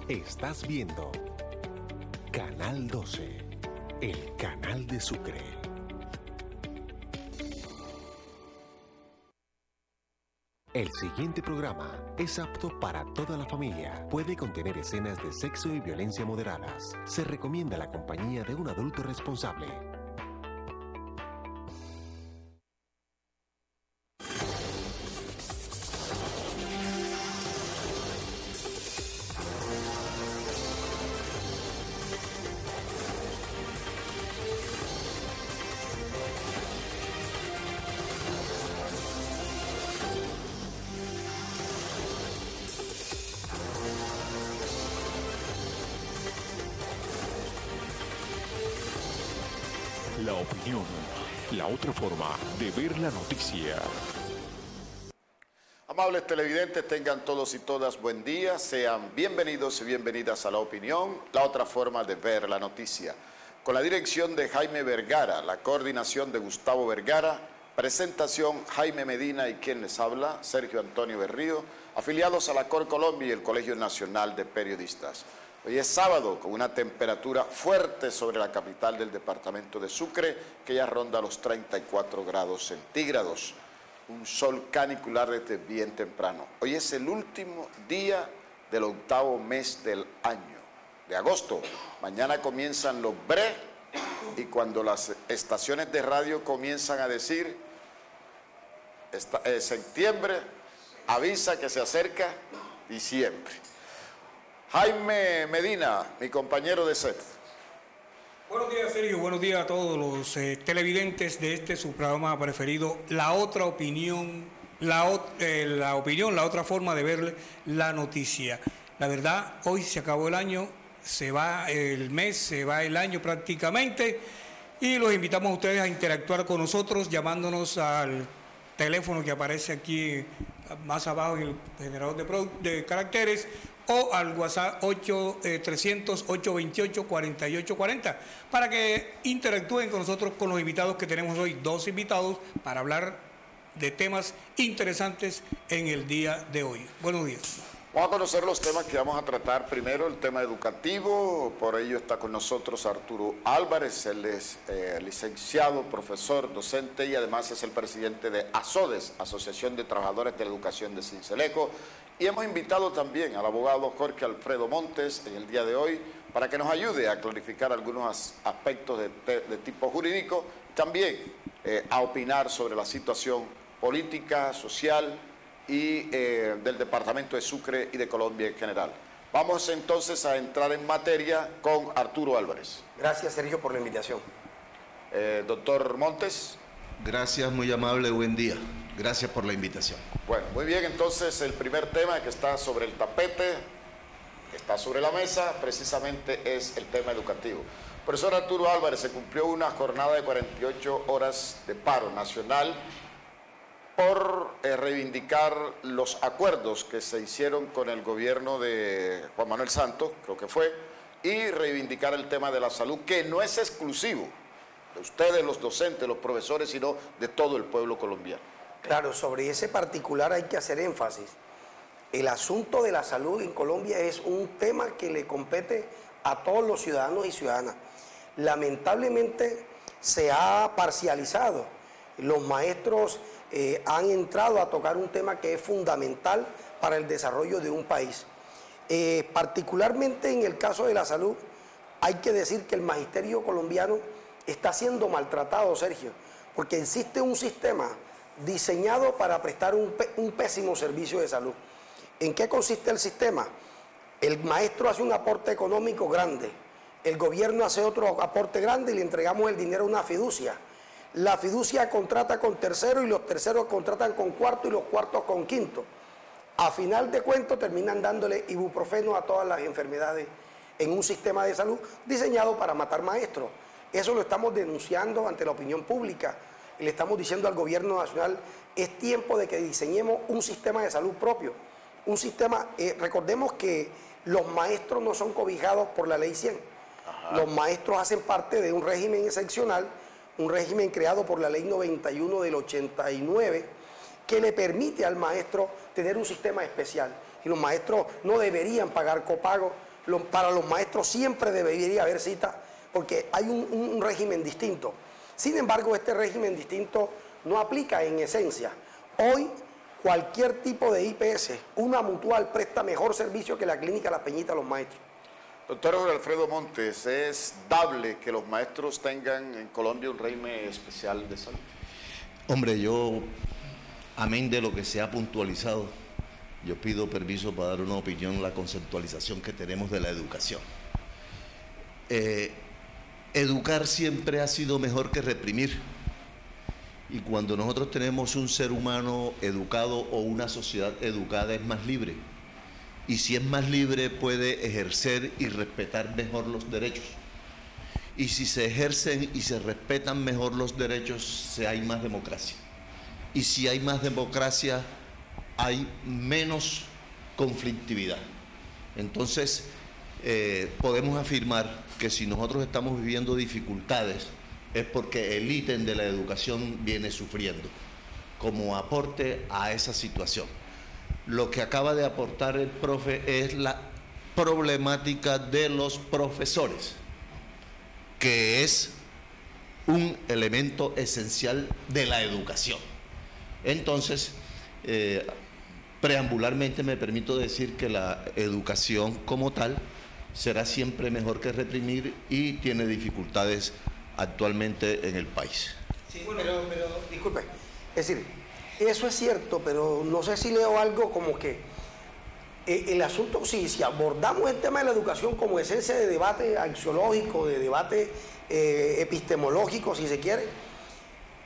Estás viendo Canal 12, el canal de Sucre. El siguiente programa es apto para toda la familia. Puede contener escenas de sexo y violencia moderadas. Se recomienda la compañía de un adulto responsable. La opinión, la otra forma de ver la noticia. Amables televidentes, tengan todos y todas buen día. Sean bienvenidos y bienvenidas a La Opinión, la otra forma de ver la noticia. Con la dirección de Jaime Vergara, la coordinación de Gustavo Vergara, presentación Jaime Medina y quien les habla, Sergio Antonio Berrío, afiliados a la Cor Colombia y el Colegio Nacional de Periodistas. Hoy es sábado con una temperatura fuerte sobre la capital del departamento de Sucre, que ya ronda los 34 grados centígrados. Un sol canicular desde bien temprano. Hoy es el último día del octavo mes del año, de agosto. Mañana comienzan los bre y cuando las estaciones de radio comienzan a decir septiembre, avisa que se acerca diciembre. Jaime Medina, mi compañero de set. Buenos días, Sergio. Buenos días a todos los televidentes de este su programa preferido, La Otra Opinión, la otra forma de ver la noticia. La verdad, hoy se acabó el año, se va el mes, se va el año prácticamente, y los invitamos a ustedes a interactuar con nosotros llamándonos al teléfono que aparece aquí más abajo en el generador de caracteres, o al WhatsApp 300-828-4840 para que interactúen con nosotros, con los invitados que tenemos hoy, dos invitados para hablar de temas interesantes en el día de hoy. Buenos días. Vamos a conocer los temas que vamos a tratar. Primero el tema educativo, por ello está con nosotros Arturo Álvarez, él es licenciado, profesor, docente y además es el presidente de ASODES, Asociación de Trabajadores de la Educación de Sincelejo. Y hemos invitado también al abogado Jorge Alfredo Montes en el día de hoy para que nos ayude a clarificar algunos aspectos de tipo jurídico, también a opinar sobre la situación política, social y del departamento de Sucre y de Colombia en general. Vamos entonces a entrar en materia con Arturo Álvarez. Gracias, Sergio, por la invitación. Doctor Montes. Gracias, muy amable, buen día. Gracias por la invitación. Bueno, muy bien, entonces el primer tema que está sobre el tapete, que está sobre la mesa, precisamente es el tema educativo. Profesor Arturo Álvarez, se cumplió una jornada de 48 horas de paro nacional por reivindicar los acuerdos que se hicieron con el gobierno de Juan Manuel Santos, creo que fue, y reivindicar el tema de la salud, que no es exclusivo de ustedes, los docentes, los profesores, sino de todo el pueblo colombiano. Claro, sobre ese particular hay que hacer énfasis. El asunto de la salud en Colombia es un tema que le compete a todos los ciudadanos y ciudadanas. Lamentablemente se ha parcializado. Los maestros han entrado a tocar un tema que es fundamental para el desarrollo de un país. Particularmente en el caso de la salud, hay que decir que el magisterio colombiano está siendo maltratado, Sergio, porque existe un sistema diseñado para prestar un pésimo servicio de salud. ¿En qué consiste el sistema? El maestro hace un aporte económico grande, el gobierno hace otro aporte grande y le entregamos el dinero a una fiducia. La fiducia contrata con terceros y los terceros contratan con cuarto y los cuartos con quinto. A final de cuentas terminan dándole ibuprofeno a todas las enfermedades en un sistema de salud diseñado para matar maestros. Eso lo estamos denunciando ante la opinión pública. Le estamos diciendo al gobierno nacional, es tiempo de que diseñemos un sistema de salud propio. Un sistema, recordemos que los maestros no son cobijados por la ley 100. Ajá. Los maestros hacen parte de un régimen excepcional, un régimen creado por la ley 91 del 89, que le permite al maestro tener un sistema especial. Y los maestros no deberían pagar copago para los maestros siempre debería haber cita, porque hay un régimen distinto. Sin embargo, este régimen distinto no aplica en esencia. Hoy, cualquier tipo de IPS, una mutual presta mejor servicio que la clínica La Peñita a los maestros. Doctor Jorge Alfredo Montes, ¿es dable que los maestros tengan en Colombia un régimen especial de salud? Hombre, yo, amén de lo que se ha puntualizado, yo pido permiso para dar una opinión en la conceptualización que tenemos de la educación. Educar siempre ha sido mejor que reprimir. Y cuando nosotros tenemos un ser humano educado o una sociedad educada, es más libre. Y si es más libre, puede ejercer y respetar mejor los derechos. Y si se ejercen y se respetan mejor los derechos, hay más democracia. Y si hay más democracia, hay menos conflictividad. Entonces, podemos afirmar que si nosotros estamos viviendo dificultades, es porque el ítem de la educación viene sufriendo como aporte a esa situación. Lo que acaba de aportar el profe es la problemática de los profesores, que es un elemento esencial de la educación. Entonces, preambularmente me permito decir que la educación como tal será siempre mejor que reprimir y tiene dificultades actualmente en el país. Sí, pero disculpe, es decir, eso es cierto, pero no sé si leo algo como que el asunto, si abordamos el tema de la educación como esencia de debate axiológico, de debate epistemológico, si se quiere,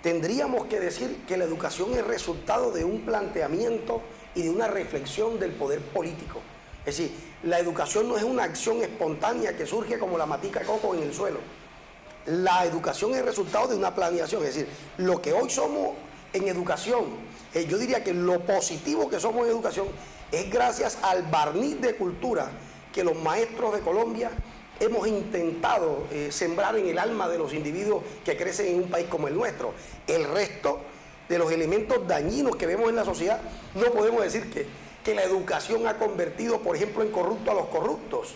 tendríamos que decir que la educación es resultado de un planteamiento y de una reflexión del poder político. Es decir, la educación no es una acción espontánea que surge como la matica de coco en el suelo. La educación es resultado de una planeación, es decir, lo que hoy somos en educación, yo diría que lo positivo que somos en educación es gracias al barniz de cultura que los maestros de Colombia hemos intentado sembrar en el alma de los individuos que crecen en un país como el nuestro. El resto de los elementos dañinos que vemos en la sociedad, no podemos decir que la educación ha convertido, por ejemplo, en corrupto a los corruptos.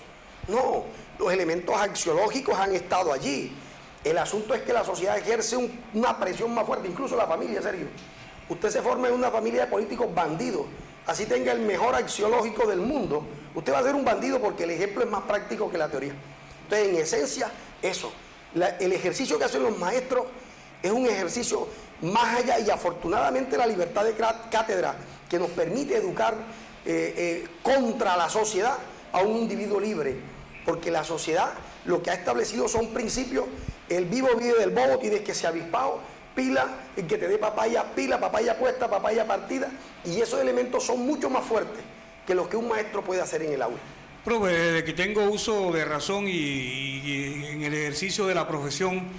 No, los elementos axiológicos han estado allí. El asunto es que la sociedad ejerce una presión más fuerte, incluso la familia, Sergio. Usted se forma en una familia de políticos bandidos, así tenga el mejor axiológico del mundo, usted va a ser un bandido porque el ejemplo es más práctico que la teoría. Entonces, en esencia, eso. El ejercicio que hacen los maestros es un ejercicio más allá, y afortunadamente la libertad de cátedra que nos permite educar contra la sociedad a un individuo libre, porque la sociedad lo que ha establecido son principios. El vivo vive del bobo, tienes que ser avispado, pila, el que te dé papaya, pila, papaya puesta, papaya partida, y esos elementos son mucho más fuertes que los que un maestro puede hacer en el aula. Profe, desde que tengo uso de razón y en el ejercicio de la profesión,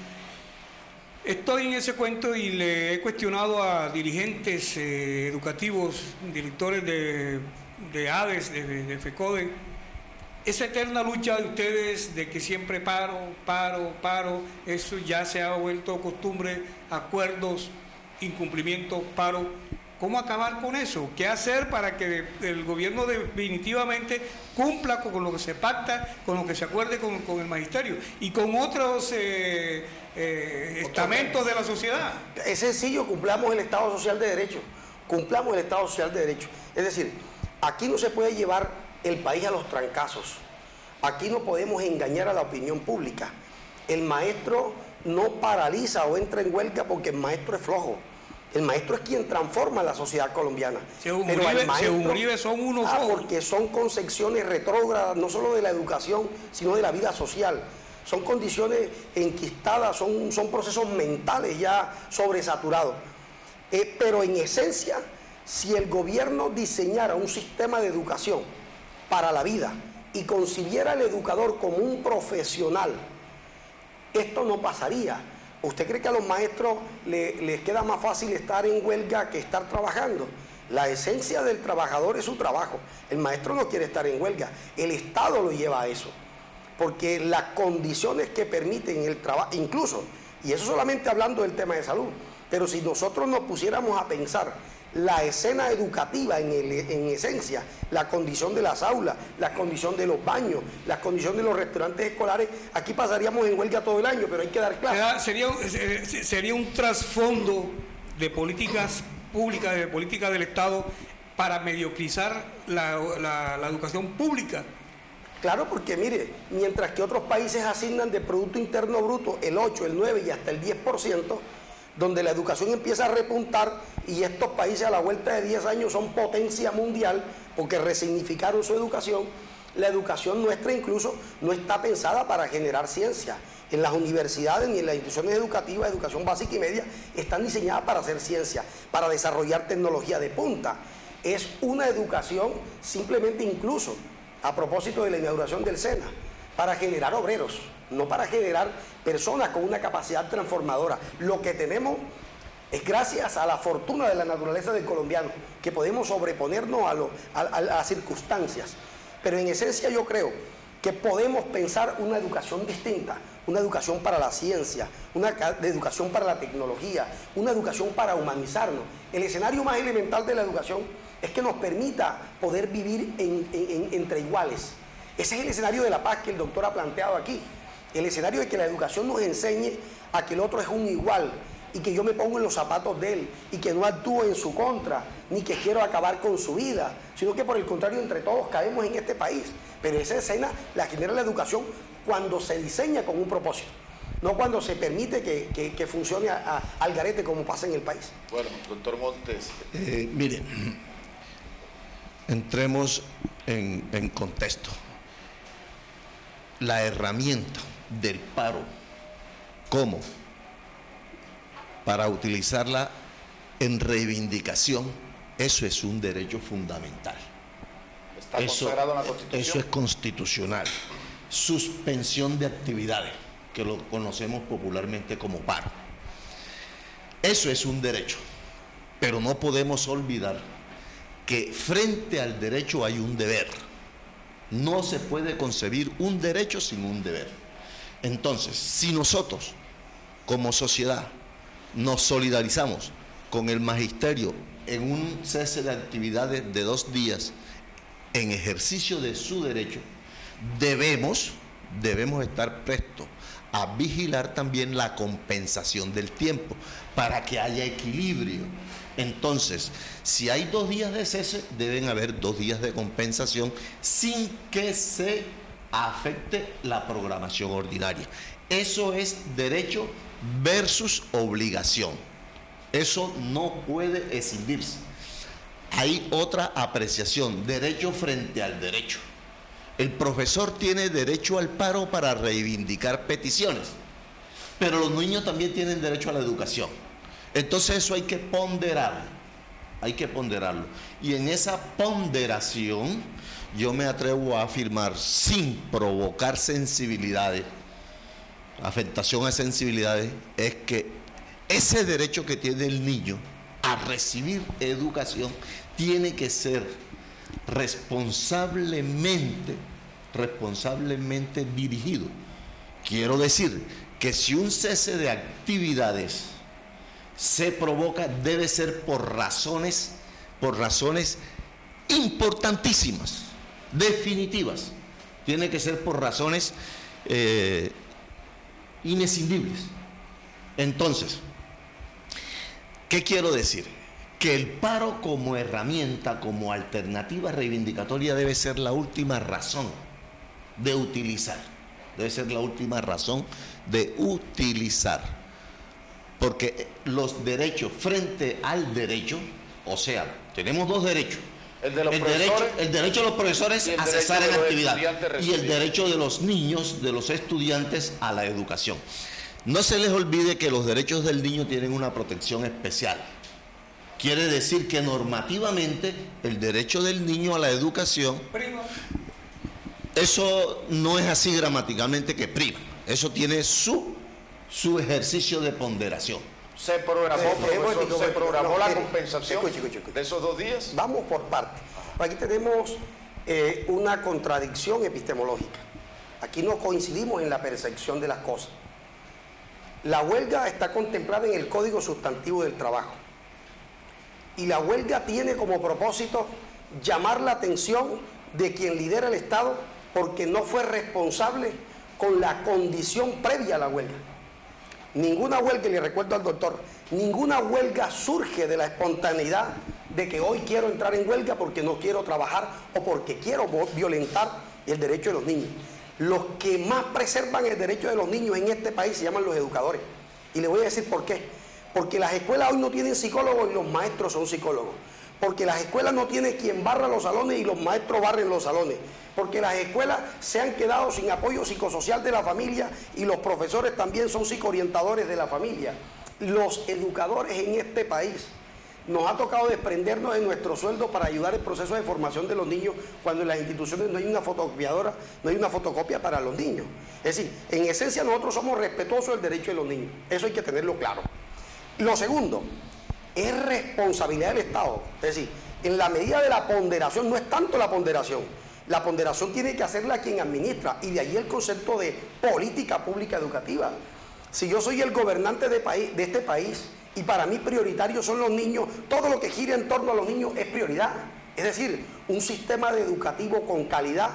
estoy en ese cuento y le he cuestionado a dirigentes educativos, directores de ADES, de FECODE, esa eterna lucha de ustedes de que siempre paro, eso ya se ha vuelto costumbre, acuerdos, incumplimientos, paro. ¿Cómo acabar con eso? ¿Qué hacer para que el gobierno definitivamente cumpla con lo que se pacta, con lo que se acuerde con el magisterio y con otros estamentos de la sociedad? Es sencillo, cumplamos el Estado Social de Derecho. Cumplamos el Estado Social de Derecho. Es decir, aquí no se puede llevar el país a los trancazos. Aquí no podemos engañar a la opinión pública. El maestro no paraliza o entra en huelga porque el maestro es flojo. El maestro es quien transforma la sociedad colombiana. Según Uribe son unos flojos. Porque son concepciones retrógradas, no solo de la educación, sino de la vida social. Son condiciones enquistadas, son procesos mentales ya sobresaturados. Pero en esencia, si el gobierno diseñara un sistema de educación para la vida y concibiera al educador como un profesional, esto no pasaría. ¿Usted cree que a los maestros les queda más fácil estar en huelga que estar trabajando? La esencia del trabajador es su trabajo. El maestro no quiere estar en huelga. El Estado lo lleva a eso. Porque las condiciones que permiten el trabajo, incluso, y eso solamente hablando del tema de salud, pero si nosotros nos pusiéramos a pensar la escena educativa en esencia, la condición de las aulas, la condición de los baños, la condición de los restaurantes escolares. Aquí pasaríamos en huelga todo el año, pero hay que dar clases. Sería un trasfondo de políticas públicas, de políticas del Estado para mediocrizar la educación pública. Claro, porque mire, mientras que otros países asignan de Producto Interno Bruto el 8, el 9 y hasta el 10%, donde la educación empieza a repuntar y estos países a la vuelta de 10 años son potencia mundial porque resignificaron su educación, la educación nuestra incluso no está pensada para generar ciencia. En las universidades ni en las instituciones educativas, educación básica y media, están diseñadas para hacer ciencia, para desarrollar tecnología de punta. Es una educación simplemente incluso, a propósito de la inauguración del SENA, para generar obreros, no para generar personas con una capacidad transformadora. Lo que tenemos es gracias a la fortuna de la naturaleza del colombiano, que podemos sobreponernos a las circunstancias. Pero en esencia yo creo que podemos pensar una educación distinta, una educación para la ciencia, una educación para la tecnología, una educación para humanizarnos. El escenario más elemental de la educación es que nos permita poder vivir entre iguales. Ese es el escenario de la paz que el doctor ha planteado aquí. El escenario de que la educación nos enseñe a que el otro es un igual y que yo me pongo en los zapatos de él y que no actúo en su contra, ni que quiero acabar con su vida, sino que por el contrario entre todos caemos en este país. Pero esa escena la genera la educación cuando se diseña con un propósito, no cuando se permite que funcione al garete como pasa en el país. Bueno, doctor Montes. Mire, entremos en contexto. La herramienta del paro, ¿cómo? Para utilizarla en reivindicación, eso es un derecho fundamental. Está consagrado en la Constitución. Eso es constitucional. Suspensión de actividades, que lo conocemos popularmente como paro. Eso es un derecho, pero no podemos olvidar que frente al derecho hay un deber. No se puede concebir un derecho sin un deber. Entonces, si nosotros, como sociedad, nos solidarizamos con el magisterio en un cese de actividades de 2 días en ejercicio de su derecho, debemos estar prestos a vigilar también la compensación del tiempo para que haya equilibrio. Entonces, si hay 2 días de cese, deben haber 2 días de compensación sin que se afecte la programación ordinaria. Eso es derecho versus obligación. Eso no puede escindirse. Hay otra apreciación, derecho frente al derecho. El profesor tiene derecho al paro para reivindicar peticiones, pero los niños también tienen derecho a la educación. Entonces eso hay que ponderarlo, Y en esa ponderación yo me atrevo a afirmar, sin provocar sensibilidades, afectación a sensibilidades, es que ese derecho que tiene el niño a recibir educación tiene que ser responsablemente dirigido. Quiero decir que si un cese de actividades se provoca, debe ser por razones importantísimas, definitivas. Tiene que ser por razones inescindibles. Entonces, ¿qué quiero decir? Que el paro como herramienta, como alternativa reivindicatoria debe ser la última razón de utilizar. Porque los derechos frente al derecho, o sea, tenemos 2 derechos. El derecho de los profesores a cesar en actividad y el derecho de los niños, de los estudiantes a la educación. No se les olvide que los derechos del niño tienen una protección especial. Quiere decir que normativamente el derecho del niño a la educación, eso no es así gramaticalmente que prima. Eso tiene su ejercicio de ponderación. ¿Se programó, profesor, se programó la compensación de esos 2 días? Vamos por partes. Aquí tenemos una contradicción epistemológica. Aquí no coincidimos en la percepción de las cosas. La huelga está contemplada en el Código Sustantivo del Trabajo. Y la huelga tiene como propósito llamar la atención de quien lidera el Estado porque no fue responsable con la condición previa a la huelga. Ninguna huelga, y le recuerdo al doctor, ninguna huelga surge de la espontaneidad de que hoy quiero entrar en huelga porque no quiero trabajar o porque quiero violentar el derecho de los niños. Los que más preservan el derecho de los niños en este país se llaman los educadores. Y les voy a decir por qué. Porque las escuelas hoy no tienen psicólogos y los maestros son psicólogos. Porque las escuelas no tienen quien barra los salones y los maestros barren los salones. Porque las escuelas se han quedado sin apoyo psicosocial de la familia y los profesores también son psicoorientadores de la familia. Los educadores en este país nos ha tocado desprendernos de nuestro sueldo para ayudar el proceso de formación de los niños cuando en las instituciones no hay una fotocopiadora, no hay una fotocopia para los niños. Es decir, en esencia nosotros somos respetuosos del derecho de los niños. Eso hay que tenerlo claro. Lo segundo, es responsabilidad del Estado. Es decir, en la medida de la ponderación, no es tanto la ponderación tiene que hacerla quien administra, y de ahí el concepto de política pública educativa. Si yo soy el gobernante de este país y para mí prioritario son los niños, todo lo que gira en torno a los niños es prioridad. Es decir, un sistema educativo con calidad,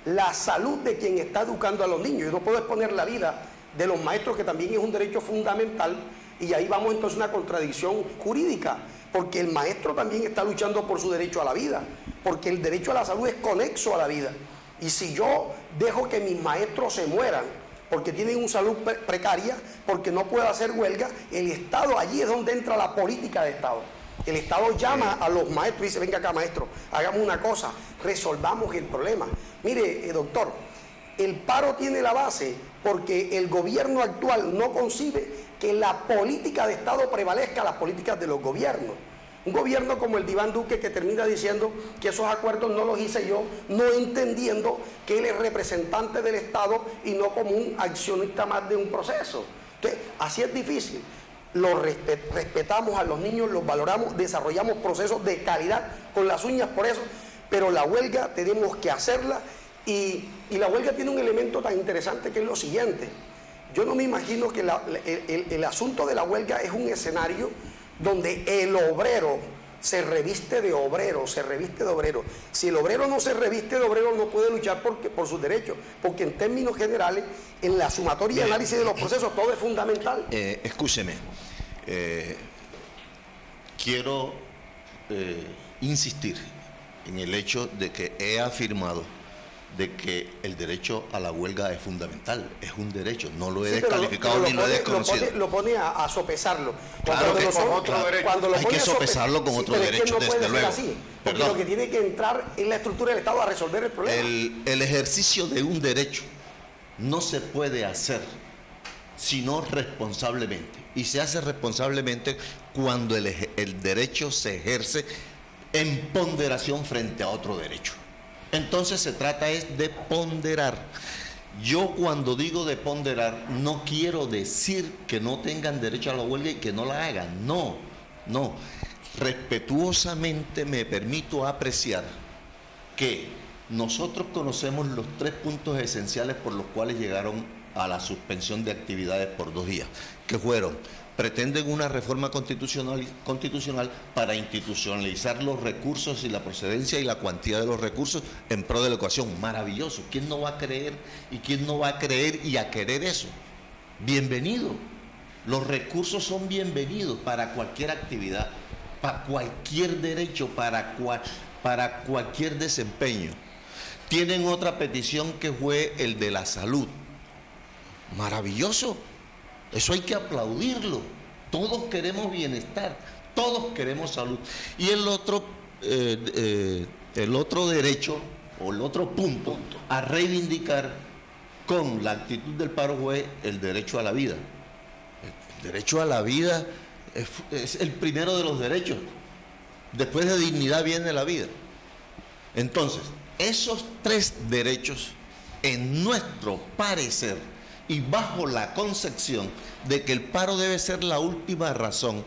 la salud de quien está educando a los niños. Yo no puedo exponer la vida de los maestros, que también es un derecho fundamental, y ahí vamos entonces a una contradicción jurídica, porque el maestro también está luchando por su derecho a la vida, porque el derecho a la salud es conexo a la vida. Y si yo dejo que mis maestros se mueran porque tienen una salud precaria, porque no puedo hacer huelga, el Estado, allí es donde entra la política de Estado. El Estado llama a los maestros y dice: venga acá, maestro, hagamos una cosa, resolvamos el problema. Mire, doctor, el paro tiene la base porque el gobierno actual no concibe que la política de Estado prevalezca a las políticas de los gobiernos. Un gobierno como el de Iván Duque, que termina diciendo que esos acuerdos no los hice yo, no entendiendo que él es representante del Estado y no como un accionista más de un proceso. Entonces, así es difícil. Respetamos a los niños, los valoramos, desarrollamos procesos de calidad con las uñas por eso, pero la huelga tenemos que hacerla, y la huelga tiene un elemento tan interesante que es lo siguiente. Yo no me imagino que el asunto de la huelga es un escenario donde el obrero se reviste de obrero, Si el obrero no se reviste de obrero, no puede luchar por sus derechos, porque en términos generales, en la sumatoria y análisis de los procesos, todo es fundamental. Escúcheme, quiero insistir en el hecho de que he afirmado de que el derecho a la huelga es fundamental, es un derecho, no lo he descalificado ni lo he desconocido. Lo pone a sopesarlo. Claro que hay que sopesarlo con otro derecho, desde luego. Porque lo que tiene que entrar en la estructura del Estado a resolver el problema. El ejercicio de un derecho no se puede hacer sino responsablemente, y se hace responsablemente cuando el derecho se ejerce en ponderación frente a otro derecho. Entonces se trata es de ponderar. Yo cuando digo de ponderar, no quiero decir que no tengan derecho a la huelga y que no la hagan. No. Respetuosamente me permito apreciar que nosotros conocemos los 3 puntos esenciales por los cuales llegaron a la suspensión de actividades por 2 días, que fueron: pretenden una reforma constitucional para institucionalizar los recursos y la procedencia y la cuantía de los recursos en pro de la educación. Maravilloso. ¿Quién no va a creer y quién no va a creer y a querer eso? Bienvenido. Los recursos son bienvenidos para cualquier actividad, para cualquier derecho, para cualquier desempeño. Tienen otra petición que fue el de la salud. Maravilloso. Eso hay que aplaudirlo. Todos queremos bienestar, todos queremos salud. Y el otro derecho, o el otro punto a reivindicar con la actitud del paro fue el derecho a la vida. El derecho a la vida es el primero de los derechos. Después de dignidad viene la vida. Entonces, esos 3 derechos, en nuestro parecer, y bajo la concepción de que el paro debe ser la última razón,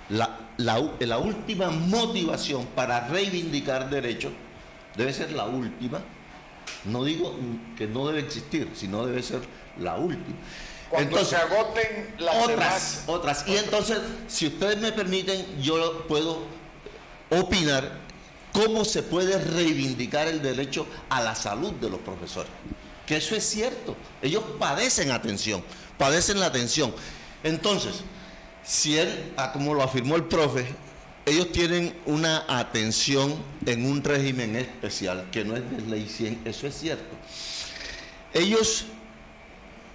la última motivación para reivindicar derechos, debe ser la última. No digo que no debe existir, sino debe ser la última. Cuando entonces, se agoten las otras. Y entonces, si ustedes me permiten, yo puedo opinar cómo se puede reivindicar el derecho a la salud de los profesores. Que eso es cierto. Ellos padecen la atención. Entonces, si él, como lo afirmó el profe, ellos tienen una atención en un régimen especial, que no es de ley 100, eso es cierto. Ellos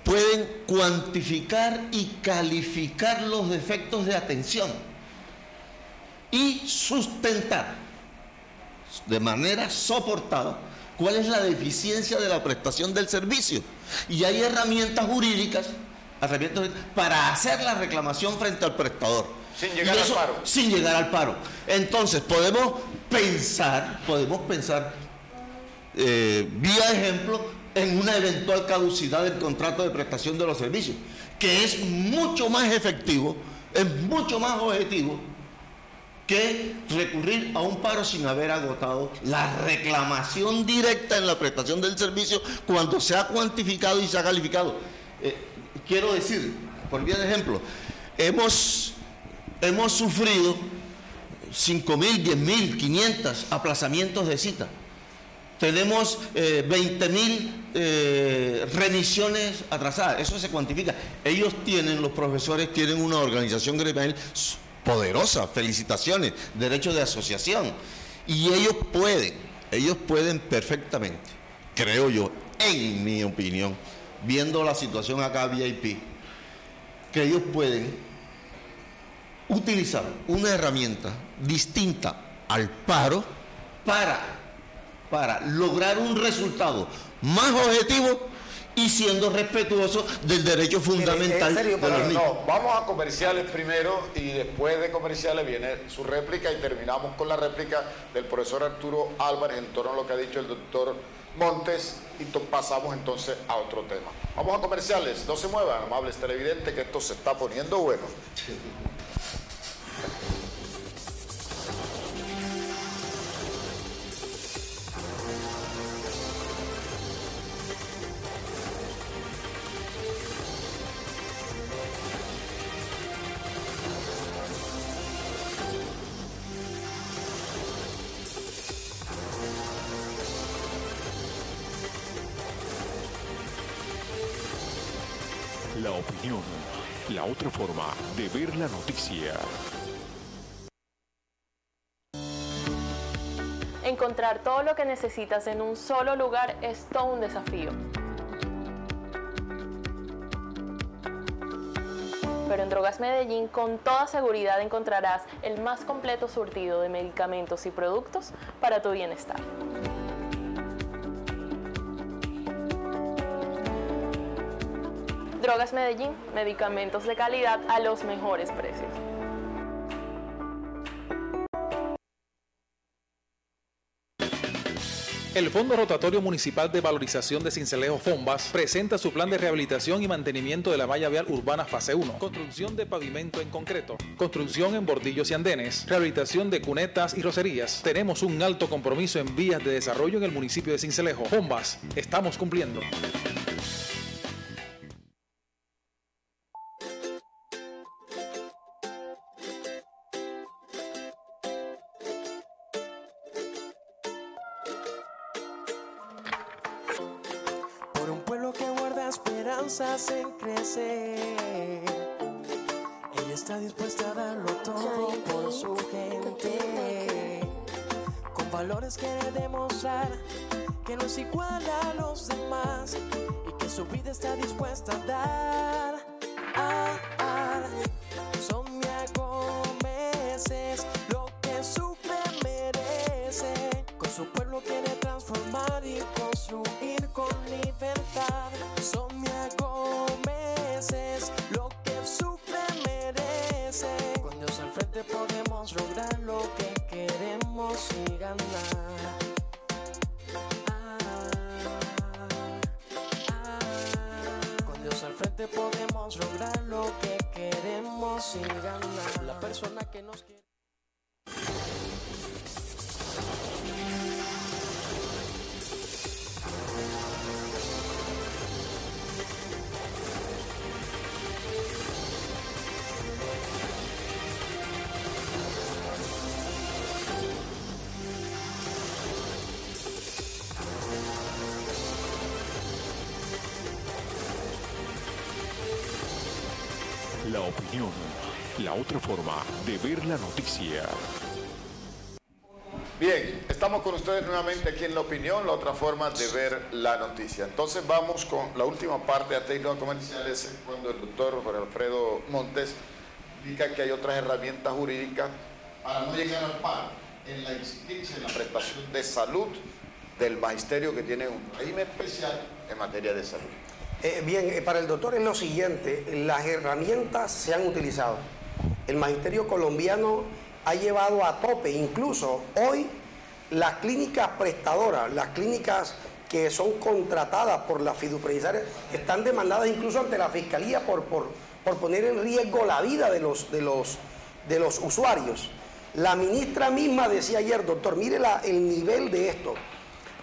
pueden cuantificar y calificar los defectos de atención y sustentar de manera soportada cuál es la deficiencia de la prestación del servicio. Y hay herramientas jurídicas para hacer la reclamación frente al prestador. Sin llegar al paro. Sin llegar al paro. Entonces, podemos pensar, vía ejemplo, en una eventual caducidad del contrato de prestación de los servicios, que es mucho más efectivo, es mucho más objetivo que recurrir a un paro sin haber agotado la reclamación directa en la prestación del servicio cuando se ha cuantificado y se ha calificado. Quiero decir, por vía de ejemplo, hemos sufrido 5.000, 10.000, 500 aplazamientos de cita. Tenemos 20.000 remisiones atrasadas. Eso se cuantifica. Los profesores tienen una organización gremial poderosa, felicitaciones, derecho de asociación. Y ellos pueden perfectamente, creo yo, en mi opinión, viendo la situación acá VIP, que ellos pueden utilizar una herramienta distinta al paro para lograr un resultado más objetivo y siendo respetuoso del derecho fundamental de los niños. No, vamos a comerciales primero y después de comerciales viene su réplica y terminamos con la réplica del profesor Arturo Álvarez en torno a lo que ha dicho el doctor Montes y pasamos entonces a otro tema. Vamos a comerciales, no se muevan, amables televidentes, que esto se está poniendo bueno. La opinión, la otra forma de ver la noticia. Encontrar todo lo que necesitas en un solo lugar es todo un desafío. Pero en Drogas Medellín con toda seguridad encontrarás el más completo surtido de medicamentos y productos para tu bienestar. Drogas Medellín, medicamentos de calidad a los mejores precios. El Fondo Rotatorio Municipal de Valorización de Sincelejo FONVAS presenta su plan de rehabilitación y mantenimiento de la malla vial urbana fase 1, construcción de pavimento en concreto, construcción en bordillos y andenes, rehabilitación de cunetas y rocerías. Tenemos un alto compromiso en vías de desarrollo en el municipio de Sincelejo. FONVAS, estamos cumpliendo. En crecer, ella está dispuesta a darlo todo por su gente, con valores quiere demostrar que no es igual a los demás y que su vida está dispuesta a dar. Sonia Gómez es lo que sufre merece, con su pueblo quiere transformar y construir con libertad. Sonia Gómez es lo que sufre merece, con Dios al frente podemos lograr lo que queremos y ganar. Con Dios al frente podemos lograr lo que queremos y ganar. La persona que nos quiere. La opinión, la otra forma de ver la noticia. Bien, estamos con ustedes nuevamente aquí en La Opinión, la otra forma de ver la noticia. Entonces vamos con la última parte de técnicos comerciales, cuando el doctor Jorge Alfredo Montes indica que hay otras herramientas jurídicas para no llegar al paro en la existencia, en la prestación de salud del magisterio, que tiene un régimen especial en materia de salud. Bien, para el doctor es lo siguiente, las herramientas se han utilizado. El magisterio colombiano ha llevado a tope, incluso hoy, las clínicas prestadoras, las clínicas que son contratadas por las fiduciarias, están demandadas incluso ante la Fiscalía por poner en riesgo la vida de los usuarios. La ministra misma decía ayer, doctor, mire el nivel de esto.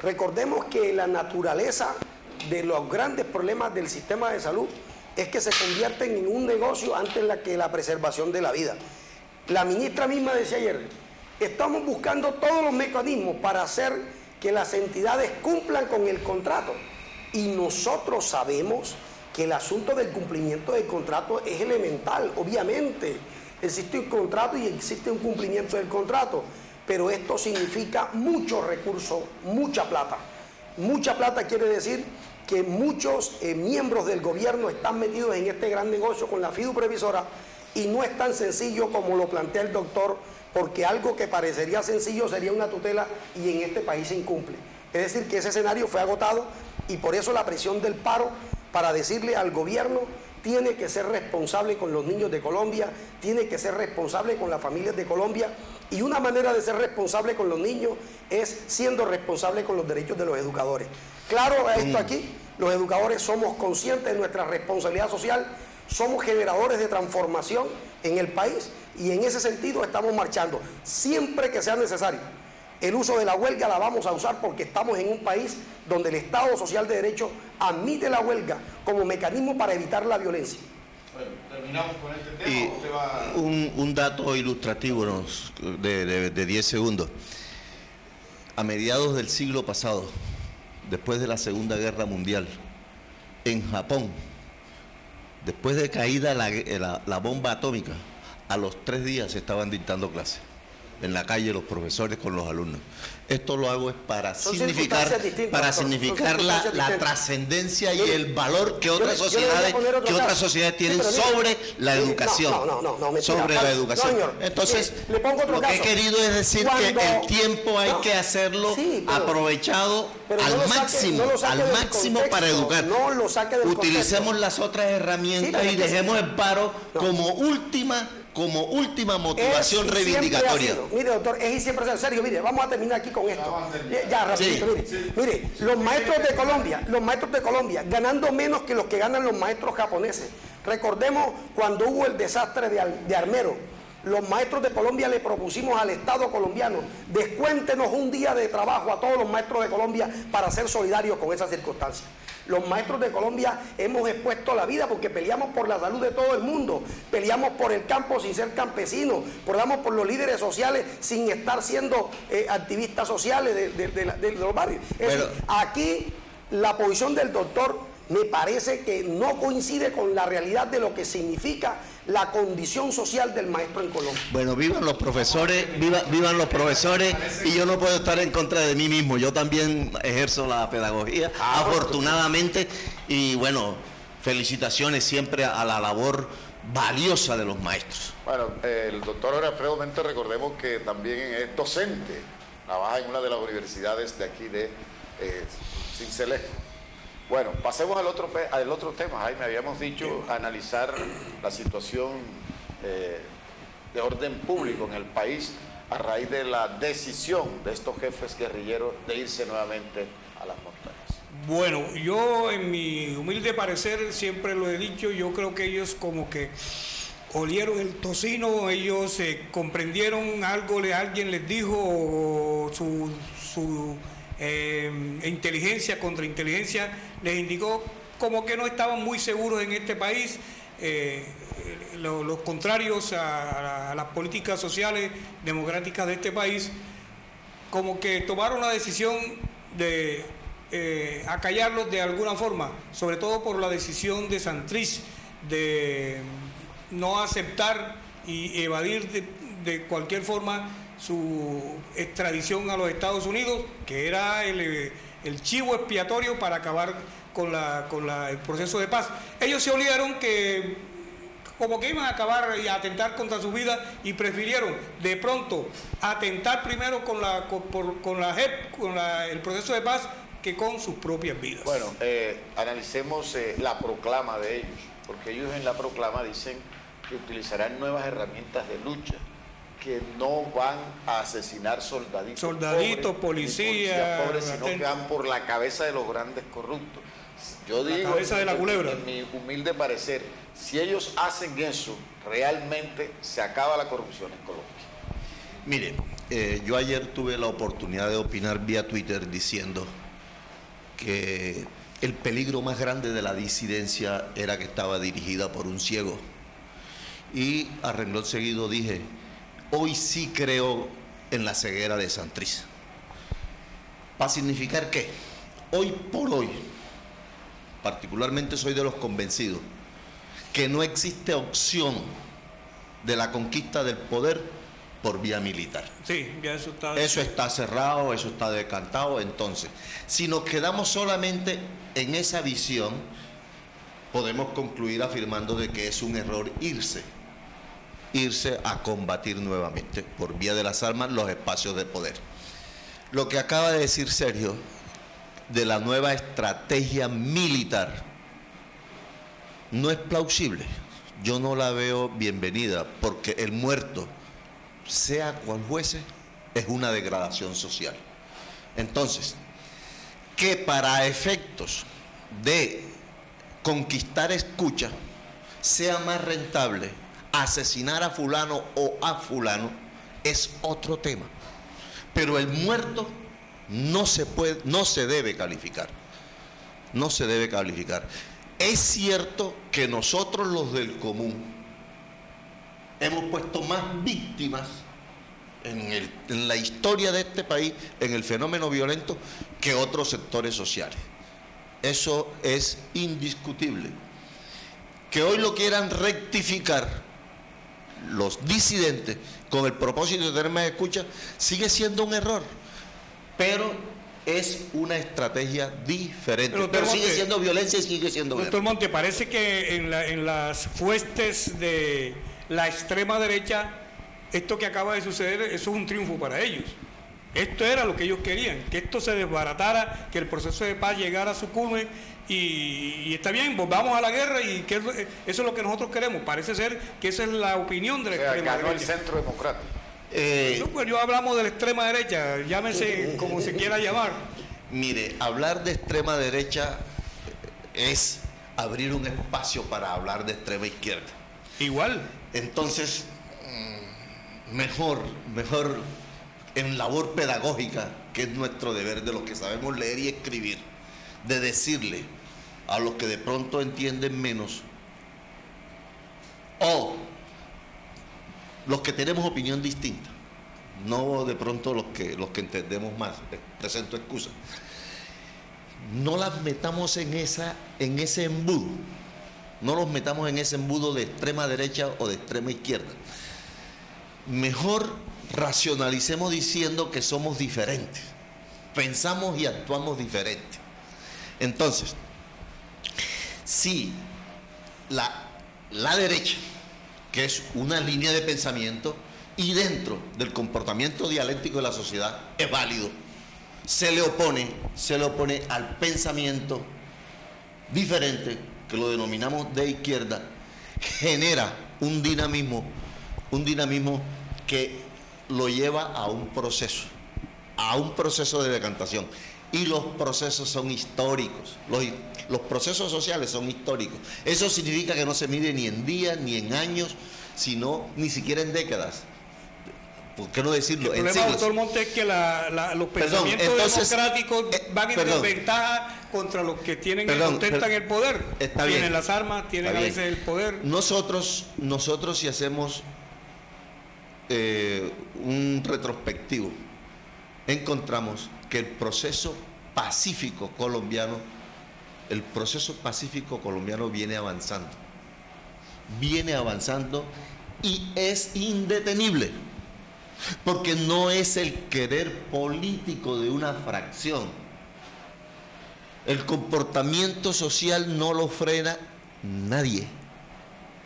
Recordemos que la naturaleza de los grandes problemas del sistema de salud es que se convierten en un negocio antes que la preservación de la vida. La ministra misma decía ayer, estamos buscando todos los mecanismos para hacer que las entidades cumplan con el contrato. Y nosotros sabemos que el asunto del cumplimiento del contrato es elemental. Obviamente, existe un contrato y existe un cumplimiento del contrato, pero esto significa muchos recursos, mucha plata. Mucha plata quiere decir que muchos miembros del gobierno están metidos en este gran negocio con la fiduprevisora. Y no es tan sencillo como lo plantea el doctor, porque algo que parecería sencillo sería una tutela y en este país se incumple. Es decir, que ese escenario fue agotado y por eso la presión del paro para decirle al gobierno tiene que ser responsable con los niños de Colombia, tiene que ser responsable con las familias de Colombia, y una manera de ser responsable con los niños es siendo responsable con los derechos de los educadores. Claro, esto aquí, los educadores somos conscientes de nuestra responsabilidad social. Somos generadores de transformación en el país y en ese sentido estamos marchando. Siempre que sea necesario, el uso de la huelga la vamos a usar porque estamos en un país donde el Estado Social de Derecho admite la huelga como mecanismo para evitar la violencia. Bueno, terminamos con este tema. Y ¿Usted va... un dato ilustrativo de 10 segundos. A mediados del siglo pasado, después de la Segunda Guerra Mundial, en Japón, después de caída la bomba atómica, a los 3 días se estaban dictando clases en la calle los profesores con los alumnos. Esto lo hago es para significar la trascendencia y el valor que otras sociedades tienen sobre la educación. Sobre la educación. Entonces, le pongo otro lo que he querido es decir que el tiempo hay que hacerlo aprovechado al máximo para educar. Utilicemos las otras herramientas y dejemos el paro como última motivación reivindicatoria. Mire, doctor, es y siempre es en serio. Mire, vamos a terminar aquí con esto. Ya, rapidito, mire, los maestros de Colombia ganando menos que los que ganan los maestros japoneses. Recordemos cuando hubo el desastre de Armero. Los maestros de Colombia le propusimos al Estado colombiano, descuéntenos un día de trabajo a todos los maestros de Colombia para ser solidarios con esas circunstancias. Los maestros de Colombia hemos expuesto la vida porque peleamos por la salud de todo el mundo, peleamos por el campo sin ser campesinos, peleamos por los líderes sociales sin estar siendo activistas sociales de los barrios. Es decir, aquí la posición del doctor me parece que no coincide con la realidad de lo que significa la condición social del maestro en Colombia. Bueno, vivan los profesores, vivan los profesores, y yo no puedo estar en contra de mí mismo. Yo también ejerzo la pedagogía, afortunadamente, y bueno, felicitaciones siempre a la labor valiosa de los maestros. Bueno, el doctor Jorge Alfredo Montes, recordemos que también es docente, trabaja en una de las universidades de aquí de Sincelejo. Bueno, pasemos al otro tema, Jaime. Habíamos dicho analizar la situación de orden público en el país a raíz de la decisión de estos jefes guerrilleros de irse nuevamente a las montañas. Bueno, yo en mi humilde parecer siempre lo he dicho, yo creo que ellos como que olieron el tocino, ellos comprendieron algo, alguien les dijo, su inteligencia, contrainteligencia, les indicó como que no estaban muy seguros en este país, los contrarios a las políticas sociales democráticas de este país, como que tomaron la decisión de acallarlos de alguna forma, sobre todo por la decisión de Santrich de no aceptar y evadir de cualquier forma su extradición a los Estados Unidos, que era el chivo expiatorio para acabar con el proceso de paz. Ellos se olvidaron que como que iban a acabar y a atentar contra su vida y prefirieron de pronto atentar primero con la JEP, el proceso de paz, que con sus propias vidas. Bueno, analicemos la proclama de ellos, porque ellos en la proclama dicen que utilizarán nuevas herramientas de lucha, que no van a asesinar soldaditos policías pobres, sino que van por la cabeza de los grandes corruptos. Yo digo, cabeza de la culebra. En mi humilde parecer, si ellos hacen eso, realmente se acaba la corrupción en Colombia. Mire, yo ayer tuve la oportunidad de opinar vía Twitter diciendo que el peligro más grande de la disidencia era que estaba dirigida por un ciego. Y a renglón seguido dije, hoy sí creo en la ceguera de Santrich. ¿Va a significar qué? Hoy por hoy, particularmente soy de los convencidos que no existe opción de la conquista del poder por vía militar. Sí, ya eso está cerrado, eso está decantado. Entonces, si nos quedamos solamente en esa visión, podemos concluir afirmando de que es un error irse a combatir nuevamente por vía de las armas los espacios de poder. Lo que acaba de decir Sergio de la nueva estrategia militar no es plausible. Yo no la veo bienvenida, porque el muerto, sea cual fuese, es una degradación social. Entonces, que para efectos de conquistar escucha sea más rentable asesinar a fulano o a fulano es otro tema. Pero el muerto no se debe calificar. No se debe calificar. Es cierto que nosotros los del común hemos puesto más víctimas en la historia de este país, en el fenómeno violento, que otros sectores sociales. Eso es indiscutible. Que hoy lo quieran rectificar los disidentes con el propósito de tener más escucha, sigue siendo un error, pero es una estrategia diferente. Pero sigue siendo violencia y sigue siendo guerra. Doctor Monte, parece que en las fuestes de la extrema derecha, esto que acaba de suceder, eso es un triunfo para ellos. Esto era lo que ellos querían, que esto se desbaratara, que el proceso de paz llegara a su culmen y está bien, volvamos a la guerra y que eso es lo que nosotros queremos. Parece ser que esa es la opinión de la extrema ganó derecha. El centro democrático. Pues yo hablamos de la extrema derecha, llámese como se quiera llamar. Mire, hablar de extrema derecha es abrir un espacio para hablar de extrema izquierda. Igual. Entonces, mejor en labor pedagógica, que es nuestro deber de los que sabemos leer y escribir, de decirle a los que de pronto entienden menos, o los que tenemos opinión distinta, no de pronto los que entendemos más, presento excusa, no las metamos en ese embudo, no los metamos en ese embudo de extrema derecha o de extrema izquierda. Mejor racionalicemos diciendo que somos diferentes, pensamos y actuamos diferente. Entonces, si la derecha, que es una línea de pensamiento y dentro del comportamiento dialéctico de la sociedad es válido, se le opone al pensamiento diferente, que lo denominamos de izquierda, genera un dinamismo que lo lleva a un proceso de decantación. Y los procesos son históricos, los procesos sociales son históricos. Eso significa que no se mide ni en días, ni en años, sino ni siquiera en décadas. ¿Por qué no decirlo? El problema, doctor Monte, es que los pensamientos democráticos van en desventaja contra los que ostentan el poder. Tienen las armas, tienen a veces el poder. Nosotros si hacemos un retrospectivo, encontramos que el proceso pacífico colombiano viene avanzando. viene avanzando y es indetenible, porque no es el querer político de una fracción. El comportamiento social no lo frena nadie.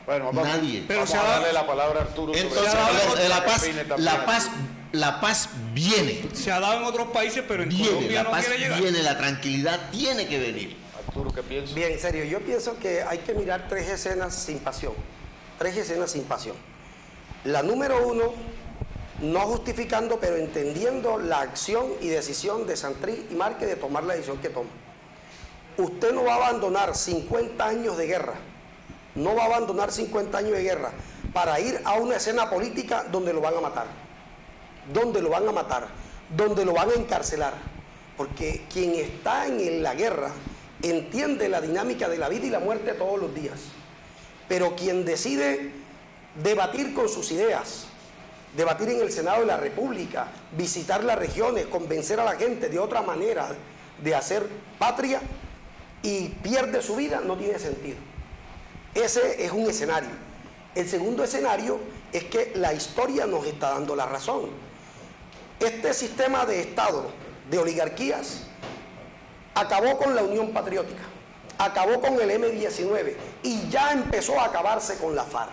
Bueno, nadie. Pero vamos a darle la palabra a Arturo. Entonces, la paz viene. Se ha dado en otros países, pero en Colombia no quiere llegar. Viene, la tranquilidad tiene que venir. Arturo, ¿qué piensas? Bien, en serio, yo pienso que hay que mirar 3 escenas sin pasión. 3 escenas sin pasión. La número 1, no justificando, pero entendiendo la acción y decisión de Santrich y Márquez de tomar la decisión que toma. Usted no va a abandonar 50 años de guerra, no va a abandonar 50 años de guerra para ir a una escena política donde lo van a matar, donde lo van a encarcelar, porque quien está en la guerra entiende la dinámica de la vida y la muerte todos los días, pero quien decide debatir con sus ideas, debatir en el Senado de la República, visitar las regiones, convencer a la gente de otra manera de hacer patria y pierde su vida, no tiene sentido. Ese es un escenario. El segundo escenario es que la historia nos está dando la razón. Este sistema de Estado, de oligarquías, acabó con la Unión Patriótica, acabó con el M-19 y ya empezó a acabarse con la FARC.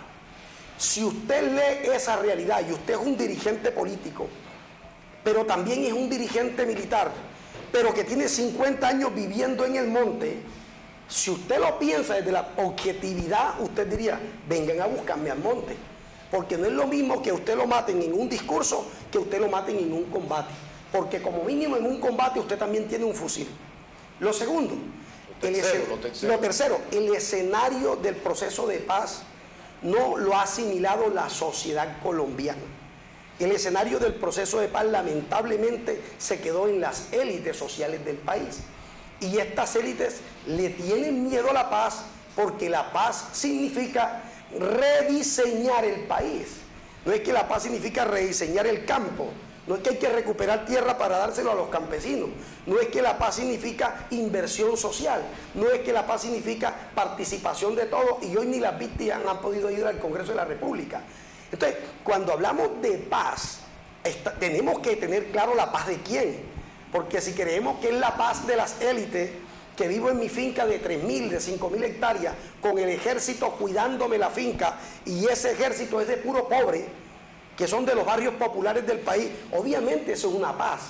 Si usted lee esa realidad y usted es un dirigente político, pero también es un dirigente militar, pero que tiene 50 años viviendo en el monte, si usted lo piensa desde la objetividad, usted diría, vengan a buscarme al monte, porque no es lo mismo que usted lo maten en un discurso que usted lo maten en un combate, porque como mínimo en un combate usted también tiene un fusil. Lo segundo, lo tercero, el escenario del proceso de paz no lo ha asimilado la sociedad colombiana. El escenario del proceso de paz lamentablemente se quedó en las élites sociales del país. Y estas élites le tienen miedo a la paz porque la paz significa rediseñar el país. No es que la paz significa rediseñar el campo, no es que hay que recuperar tierra para dárselo a los campesinos, no es que la paz significa inversión social, no es que la paz significa participación de todos, y hoy ni las víctimas han podido ir al Congreso de la República. Entonces, cuando hablamos de paz, tenemos que tener claro la paz de quién, porque si creemos que es la paz de las élites, que vivo en mi finca de 3.000, de 5.000 hectáreas, con el ejército cuidándome la finca, y ese ejército es de puro pobre, que son de los barrios populares del país, obviamente eso es una paz,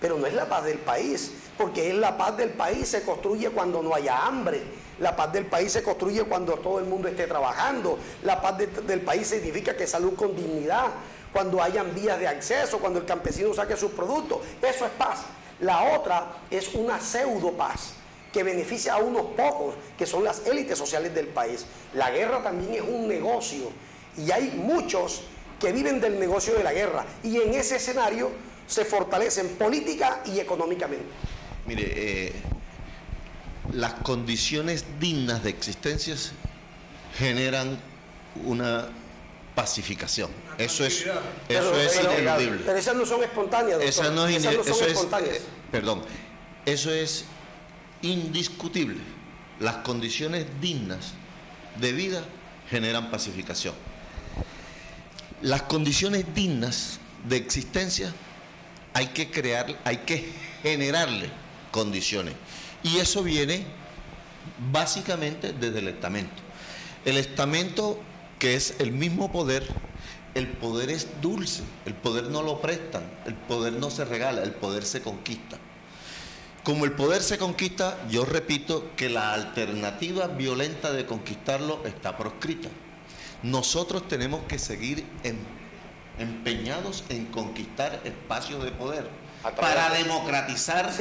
pero no es la paz del país, porque es la paz del país se construye cuando no haya hambre, la paz del país se construye cuando todo el mundo esté trabajando, la paz del país significa que salud con dignidad, cuando hayan vías de acceso, cuando el campesino saque sus productos, eso es paz. La otra es una pseudo paz, que beneficia a unos pocos, que son las élites sociales del país. La guerra también es un negocio, y hay muchos que viven del negocio de la guerra, y en ese escenario se fortalecen política y económicamente. Mire, las condiciones dignas de existencia generan una pacificación. Eso es ineludible. Pero esas no son espontáneas, doctor. Eso es indiscutible. Las condiciones dignas de vida generan pacificación. Las condiciones dignas de existencia hay que generarle condiciones. Y eso viene básicamente desde el estamento. El estamento, que es el mismo poder, el poder es dulce, el poder no lo prestan, el poder no se regala, el poder se conquista. Como el poder se conquista, yo repito que la alternativa violenta de conquistarlo está proscrita. Nosotros tenemos que seguir empeñados en conquistar espacios de poder para democratizar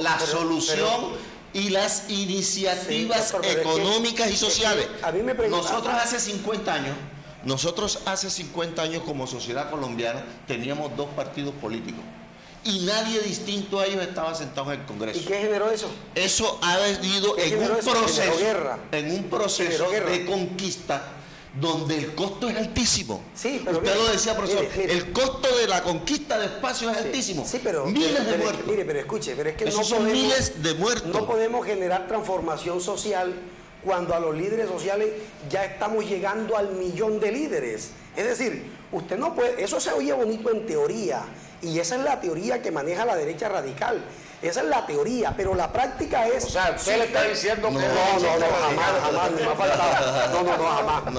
la solución y las iniciativas económicas y sociales. Nosotros hace 50 años como sociedad colombiana teníamos 2 partidos políticos y nadie distinto a ellos estaba sentado en el Congreso. ¿Y qué generó eso? Eso ha venido en un proceso de conquista donde el costo es altísimo. Sí, pero usted lo decía, profesor, el costo de la conquista de espacios es altísimo. Sí, pero miles de muertos. Pero escuche, pero es que esos son miles de muertos. No podemos generar transformación social cuando a los líderes sociales ya estamos llegando al 1.000.000 de líderes? Es decir, usted no puede, eso se oye bonito en teoría, y esa es la teoría que maneja la derecha radical. Esa es la teoría, pero la práctica es... O sea, usted le está diciendo que... No, jamás, ni me ha faltado. Jamás.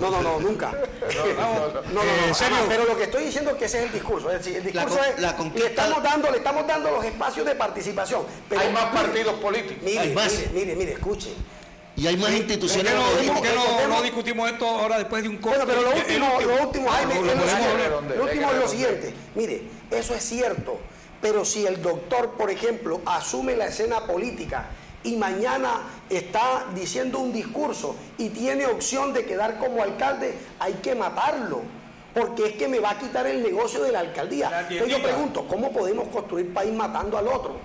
No, nunca. Jamás. Pero lo que estoy diciendo es que ese es el discurso. Es decir, el discurso le estamos dando los espacios de participación. Pero hay más partidos políticos. Mire, escuche. Y hay más instituciones políticas. No discutimos esto ahora después de un corte. Bueno, pero lo último, Jaime, es lo siguiente. Mire, eso es cierto. Pero si el doctor, por ejemplo, asume la escena política y mañana está diciendo un discurso y tiene opción de quedar como alcalde, hay que matarlo, porque es que me va a quitar el negocio de la alcaldía. Entonces yo pregunto, ¿cómo podemos construir país matando al otro?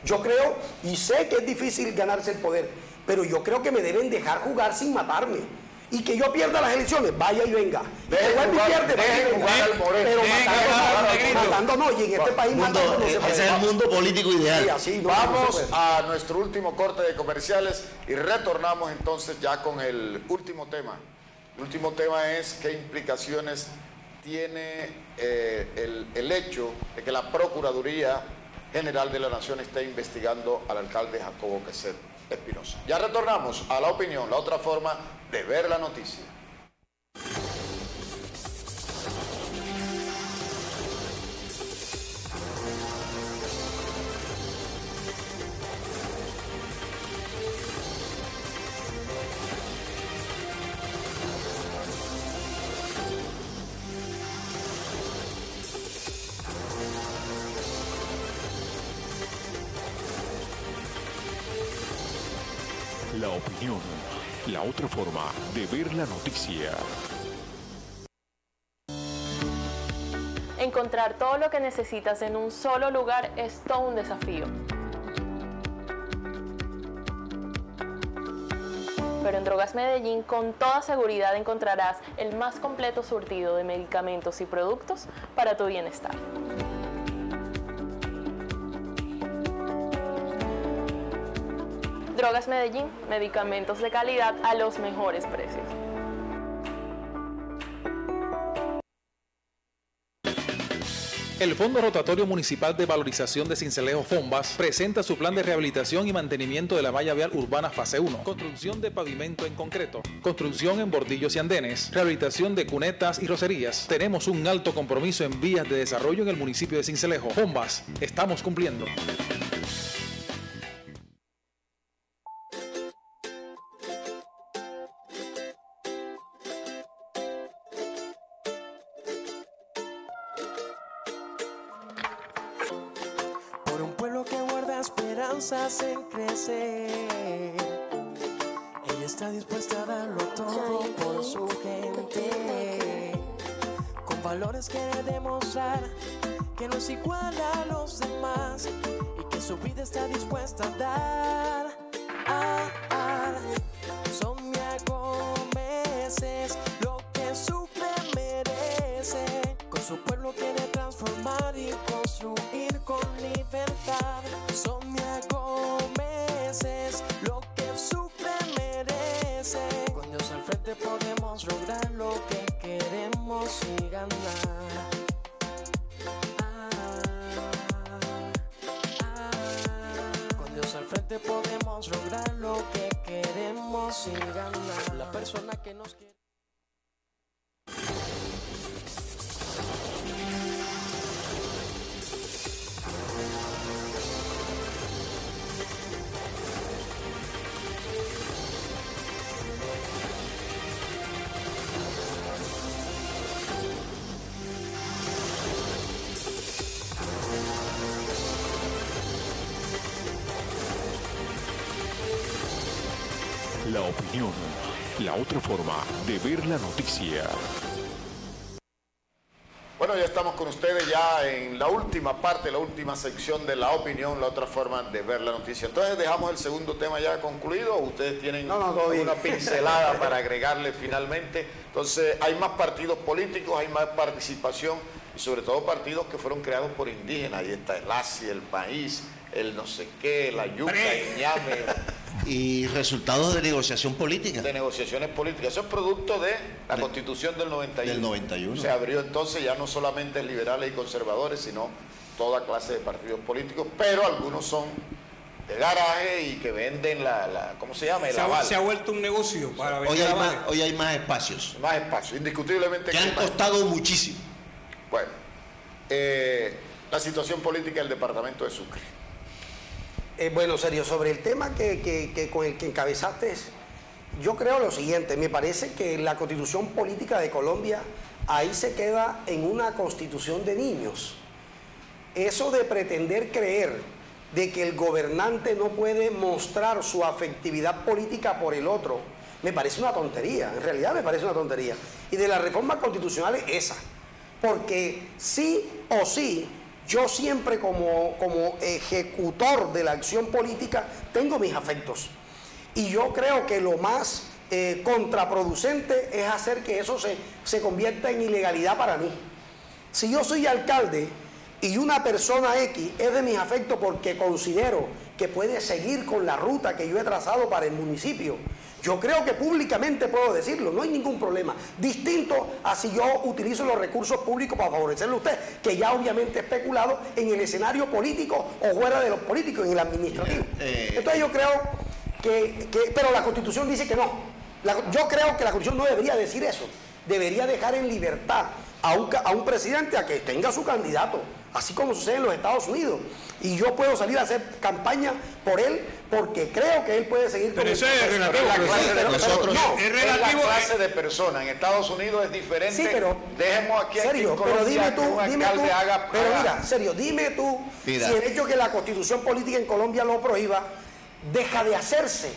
Yo creo, y sé que es difícil ganarse el poder, pero yo creo que me deben dejar jugar sin matarme. Y que yo pierda las elecciones, vaya y venga. Pero matando no, y en este país matando no se puede. Ese es el mundo político ideal. Sí, así, vamos a nuestro último corte de comerciales y retornamos entonces ya con el último tema. El último tema es qué implicaciones tiene el hecho de que la Procuraduría General de la Nación esté investigando al alcalde Jacobo Queset Espinosa. Ya retornamos a La Opinión, la otra forma de ver la noticia. La opinión, la otra forma de ver la noticia. Encontrar todo lo que necesitas en un solo lugar es todo un desafío. Pero en Drogas Medellín con toda seguridad encontrarás el más completo surtido de medicamentos y productos para tu bienestar. Drogas Medellín, medicamentos de calidad a los mejores precios. El Fondo Rotatorio Municipal de Valorización de Sincelejo Fombas presenta su plan de rehabilitación y mantenimiento de la malla vial urbana fase 1, construcción de pavimento en concreto, construcción en bordillos y andenes, rehabilitación de cunetas y rocerías. Tenemos un alto compromiso en vías de desarrollo en el municipio de Sincelejo. Fombas, estamos cumpliendo. En crecer, ella está dispuesta a darlo todo por su gente, con valores quiere demostrar que no es igual a los demás y que su vida está dispuesta a dar. Sonia Gómez es lo que sufre merece, con su pueblo quiere transformar y construir con libertad. Sonia Gómez es lo que sufre merece, con Dios al frente podemos lograr lo que queremos y ganar. Con Dios al frente podemos lograr lo que queremos y ganar. La persona que nos quiere. La opinión, la otra forma de ver la noticia. Bueno, ya estamos con ustedes ya en la última parte, la última sección de La Opinión, la otra forma de ver la noticia. Entonces, ¿dejamos el segundo tema ya concluido o ustedes tienen una pincelada para agregarle finalmente? Entonces, hay más partidos políticos, hay más participación y sobre todo partidos que fueron creados por indígenas. Ahí está el ASI, el País, el no sé qué, la Yuca, el Ñame. Y resultados de negociación política. De negociaciones políticas. Eso es producto de la Constitución del 91. Del 91. Se abrió entonces ya no solamente liberales y conservadores, sino toda clase de partidos políticos, pero algunos son de garaje y que venden ¿cómo se llama? Se ha vuelto un negocio para vender. Hoy hay más espacios. Más espacios, indiscutiblemente. Que han costado muchísimo. Bueno, la situación política del departamento de Sucre. Bueno, Sergio, sobre el tema con el que encabezaste, yo creo lo siguiente. Me parece que la constitución política de Colombia ahí se queda en una constitución de niños. Eso de pretender creer de que el gobernante no puede mostrar su afectividad política por el otro, me parece una tontería. En realidad me parece una tontería. Y de las reformas constitucionales, esa. Porque sí o sí, yo siempre como ejecutor de la acción política tengo mis afectos. Y yo creo que lo más contraproducente es hacer que eso se convierta en ilegalidad para mí. Si yo soy alcalde y una persona X es de mis afectos porque considero que puede seguir con la ruta que yo he trazado para el municipio, yo creo que públicamente puedo decirlo, no hay ningún problema. Distinto a si yo utilizo los recursos públicos para favorecerle a usted, que ya obviamente he especulado en el escenario político o fuera de los políticos, en el administrativo. Entonces yo creo pero la Constitución dice que no. Yo creo que la Constitución no debería decir eso. Debería dejar en libertad a un presidente a que tenga su candidato, así como sucede en los Estados Unidos. Y yo puedo salir a hacer campaña por él porque creo que él puede seguir con pero eso es relativo. Es relativo. La clase de persona en Estados Unidos es diferente. Sí, pero dejemos aquí Sergio, pero dime tú, pero mira, Sergio, dime tú si el hecho que la Constitución política en Colombia lo prohíba deja de hacerse.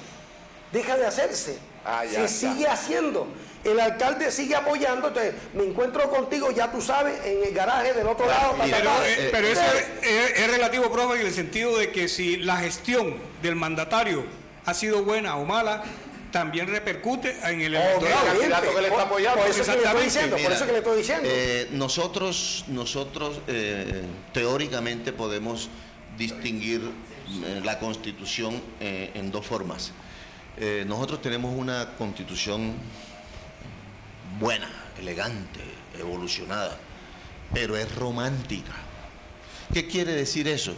Sigue haciendo. El alcalde sigue apoyando, entonces me encuentro contigo, ya tú sabes, en el garaje del otro lado. Pero eso es relativo, profe, en el sentido de que si la gestión del mandatario ha sido buena o mala, también repercute en el electorado. El candidato que le está apoyando. Por eso que le estoy diciendo. Nosotros teóricamente podemos distinguir la Constitución en dos formas. Nosotros tenemos una Constitución buena, elegante, evolucionada, pero es romántica. ¿Qué quiere decir eso?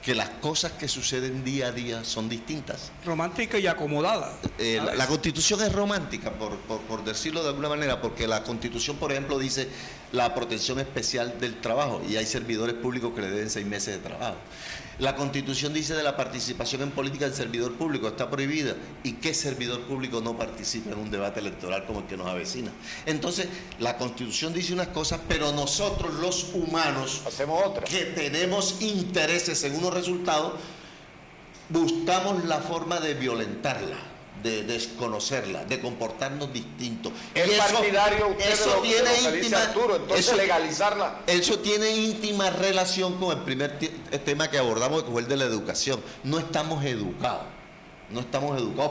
Que las cosas que suceden día a día son distintas. Romántica y acomodada. La Constitución es romántica, por decirlo de alguna manera, porque la Constitución, por ejemplo, dice la protección especial del trabajo, y hay servidores públicos que le deben 6 meses de trabajo. La Constitución dice de la participación en política del servidor público, está prohibida. ¿Y qué servidor público no participa en un debate electoral como el que nos avecina? Entonces, la Constitución dice unas cosas, pero nosotros los humanos hacemos otras, que tenemos intereses en unos resultados, buscamos la forma de violentarla, de desconocerla, de comportarnos distintos. Es partidario usted eso de lo que dice Arturo, entonces legalizarla. Eso tiene íntima relación con el primer tema que abordamos, que fue el de la educación. No estamos educados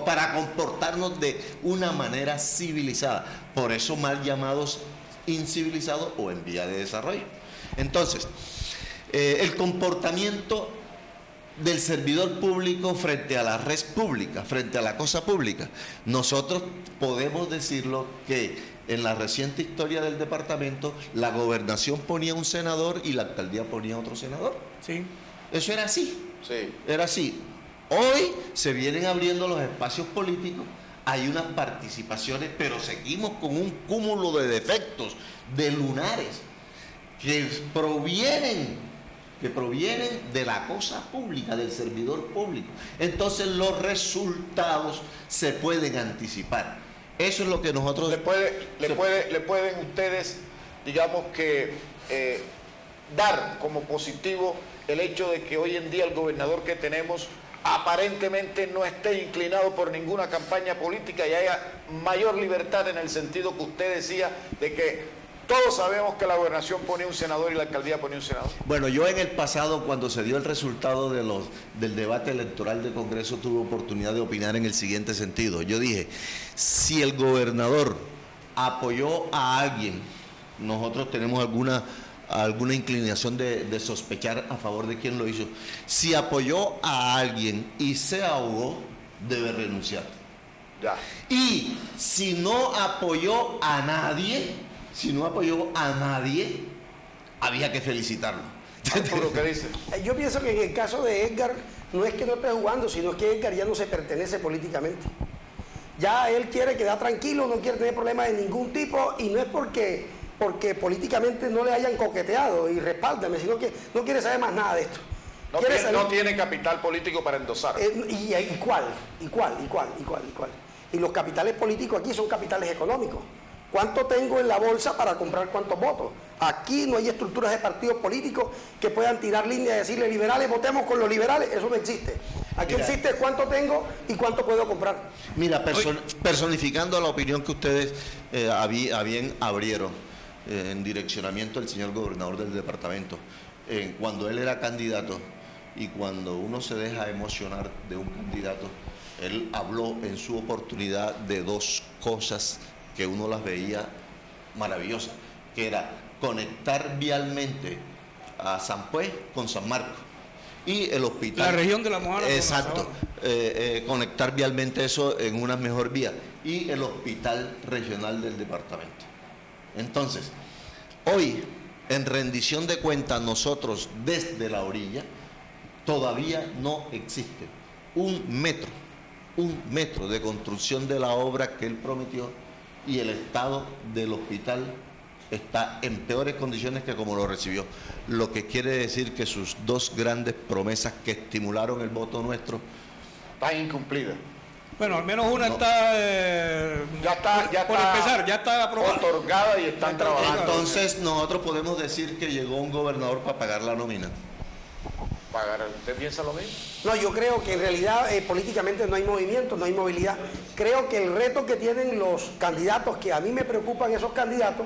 para comportarnos de una manera civilizada, por eso mal llamados incivilizados o en vía de desarrollo. Entonces, el comportamiento del servidor público frente a la red pública, frente a la cosa pública. Nosotros podemos decirlo que en la reciente historia del departamento, la gobernación ponía un senador y la alcaldía ponía otro senador. Sí. Eso era así. Sí. Era así. Hoy se vienen abriendo los espacios políticos, hay unas participaciones, pero seguimos con un cúmulo de defectos, de lunares, que provienen de la cosa pública, del servidor público. Entonces los resultados se pueden anticipar. Eso es lo que nosotros... Le pueden ustedes, digamos que, dar como positivo el hecho de que hoy en día el gobernador que tenemos aparentemente no esté inclinado por ninguna campaña política y haya mayor libertad en el sentido que usted decía de que todos sabemos que la gobernación ponía un senador y la alcaldía ponía un senador. Bueno, yo en el pasado, cuando se dio el resultado del debate electoral del Congreso, tuve oportunidad de opinar en el siguiente sentido. Yo dije, si el gobernador apoyó a alguien, nosotros tenemos alguna inclinación de sospechar a favor de quién lo hizo. Si apoyó a alguien y se ahogó, debe renunciar. Ya. Y si no apoyó a nadie, había que felicitarlo. Arturo, ¿qué dice? Yo pienso que en el caso de Edgar, no es que no esté jugando, sino que Edgar ya no se pertenece políticamente. Ya él quiere quedar tranquilo, no quiere tener problemas de ningún tipo, y no es porque políticamente no le hayan coqueteado y respáldame, sino que no quiere saber más nada de esto. No tiene capital político para endosar. ¿Y cuál? Y los capitales políticos aquí son capitales económicos. ¿Cuánto tengo en la bolsa para comprar cuántos votos? Aquí no hay estructuras de partidos políticos que puedan tirar líneas y decirle liberales, votemos con los liberales. Eso no existe. Aquí existe cuánto tengo y cuánto puedo comprar. Mira, personificando la opinión que ustedes a bien abrieron en direccionamiento del señor gobernador del departamento, cuando él era candidato y cuando uno se deja emocionar de un candidato, él habló en su oportunidad de dos cosas que uno las veía maravillosas, que era conectar vialmente a San Juez con San Marcos y el hospital. La región de La Mojana. Exacto, conectar vialmente eso en una mejor vía y el hospital regional del departamento. Entonces, hoy, en rendición de cuentas, nosotros desde la orilla, todavía no existe un metro de construcción de la obra que él prometió, y el estado del hospital está en peores condiciones que como lo recibió, lo que quiere decir que sus dos grandes promesas que estimularon el voto nuestro Está incumplida. Bueno, al menos una está, por empezar, ya está aprobada, otorgada y están trabajando. Entonces nosotros podemos decir que llegó un gobernador para pagar la nómina. ¿Usted piensa lo mismo? No, yo creo que en realidad políticamente no hay movimiento, no hay movilidad. Creo que el reto que tienen los candidatos, que a mí me preocupan esos candidatos,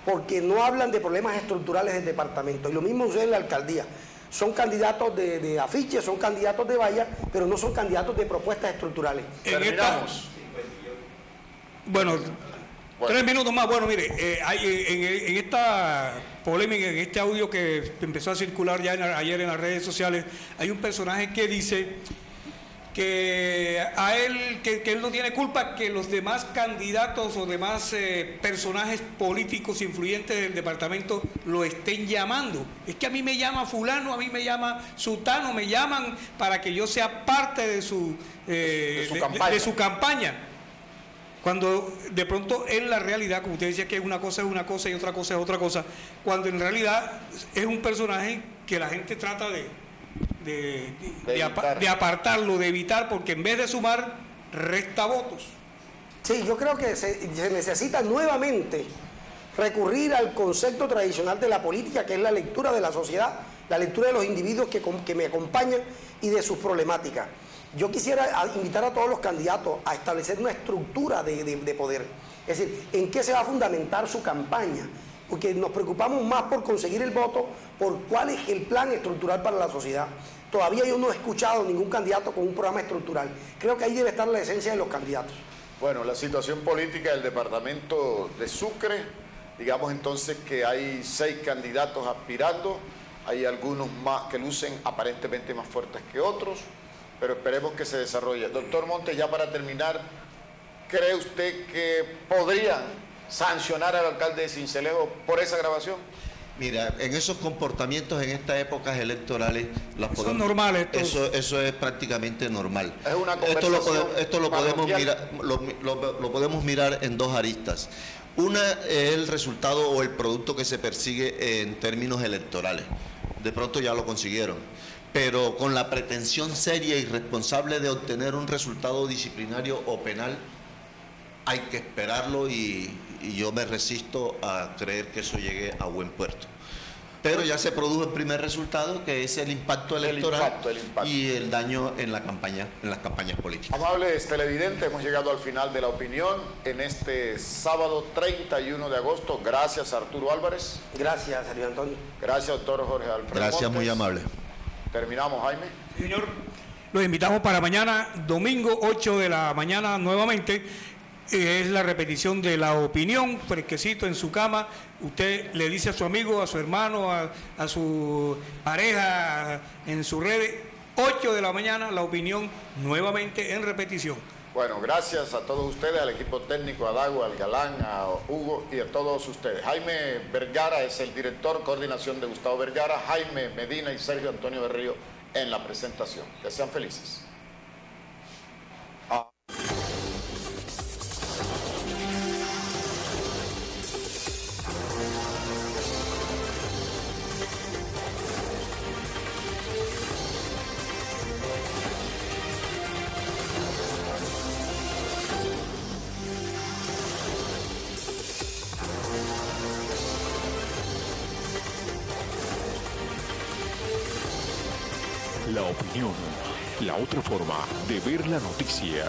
porque no hablan de problemas estructurales del departamento. Y lo mismo sucede en la alcaldía. Son candidatos de afiches, son candidatos de vallas, pero no son candidatos de propuestas estructurales. Terminamos. Bueno, 3 minutos más. Bueno, mire, en esta polémica, en este audio que empezó a circular ya ayer en las redes sociales, hay un personaje que dice que él no tiene culpa que los demás candidatos o demás personajes políticos influyentes del departamento lo estén llamando. Es que a mí me llama fulano, a mí me llama sutano, me llaman para que yo sea parte de su campaña. Cuando de pronto en la realidad, como usted decía que una cosa es una cosa y otra cosa es otra cosa, cuando en realidad es un personaje que la gente trata de apartarlo, de evitar, porque en vez de sumar, resta votos. Sí, yo creo que se necesita nuevamente recurrir al concepto tradicional de la política, que es la lectura de la sociedad, la lectura de los individuos que me acompañan y de sus problemáticas. Yo quisiera invitar a todos los candidatos a establecer una estructura de poder. Es decir, ¿en qué se va a fundamentar su campaña? Porque nos preocupamos más por conseguir el voto, por cuál es el plan estructural para la sociedad. Todavía yo no he escuchado ningún candidato con un programa estructural. Creo que ahí debe estar la esencia de los candidatos. Bueno, la situación política del departamento de Sucre, digamos entonces que hay 6 candidatos aspirando, hay algunos más que lucen aparentemente más fuertes que otros, pero esperemos que se desarrolle. Doctor Montes, ya para terminar, ¿cree usted que podrían sancionar al alcalde de Sincelejo por esa grabación? Mira, en esos comportamientos en estas épocas electorales son normales. Eso es prácticamente normal. Es una conversación. Esto lo podemos mirar, lo podemos mirar en dos aristas. Una es el resultado o el producto que se persigue en términos electorales. De pronto ya lo consiguieron, pero con la pretensión seria y responsable de obtener un resultado disciplinario o penal, hay que esperarlo y yo me resisto a creer que eso llegue a buen puerto. Pero ya se produjo el primer resultado, que es el impacto electoral y el daño en las campañas políticas. Amables televidentes, hemos llegado al final de la opinión en este sábado 31 de agosto. Gracias, Arturo Álvarez. Gracias, Sergio Antonio. Gracias, doctor Jorge Alfredo Gracias, Montes. muy amable. Terminamos, Jaime. Señor, los invitamos para mañana, domingo 8 de la mañana nuevamente. Es la repetición de la opinión, fresquecito en su cama. Usted le dice a su amigo, a su hermano, a su pareja, en sus redes, 8 de la mañana, La Opinión, nuevamente en repetición. Bueno, gracias a todos ustedes, al equipo técnico, a Dago, al Galán, a Hugo y a todos ustedes. Jaime Vergara es el director, coordinación de Gustavo Vergara, Jaime Medina y Sergio Antonio Berrío en la presentación. Que sean felices. La opinión, la otra forma de ver la noticia.